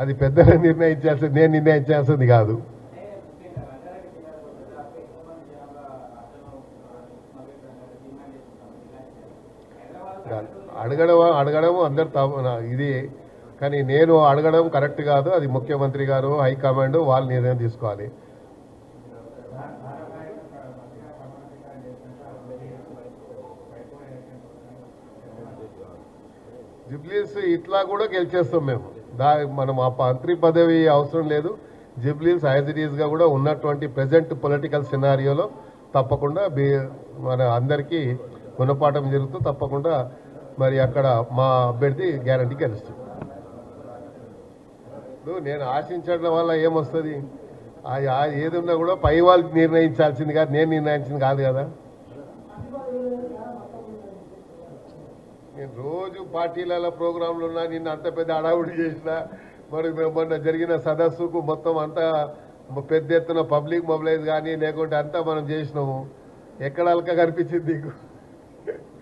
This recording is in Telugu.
అది పెద్దలు నిర్ణయించాల్సింది, నేను నిర్ణయించాల్సింది కాదు. అడగడం అందరు ఇది, కానీ నేను అడగడం కరెక్ట్ కాదు. అది ముఖ్యమంత్రి గారు, హైకమాండ్ వాళ్ళు నిర్ణయం తీసుకోవాలి. జుబ్లీస్ ఇట్లా కూడా గెలిచేస్తాం మేము. మనం ఆ మంత్రి పదవి అవసరం లేదు. జుబ్లీస్ యాజ్ ఇట్ ఈస్గా కూడా ఉన్నటువంటి ప్రజెంట్ పొలిటికల్ సినారియోలో తప్పకుండా మన అందరికీ గుణపాఠం జరుగుతూ తప్పకుండా మరి అక్కడ మా అభ్యర్థి గ్యారంటీ గెలుస్తుంది. నేను ఆశించడం వల్ల ఏమొస్తుంది? ఏదున్నా కూడా పై వాళ్ళు నిర్ణయించాల్సింది కాదు, నేను నిర్ణయించింది కాదు కదా. నేను రోజు పార్టీలలో ప్రోగ్రాంలు ఉన్నా, నిన్న అంత పెద్ద అడావుడి చేసిన, మరి మొన్న జరిగిన సదస్సుకు మొత్తం అంతా పెద్ద ఎత్తున పబ్లిక్ మొబిలైజ్ కానీ లేకుంటే అంతా మనం చేసినాము. ఎక్కడ అలక కనిపించింది నీకు?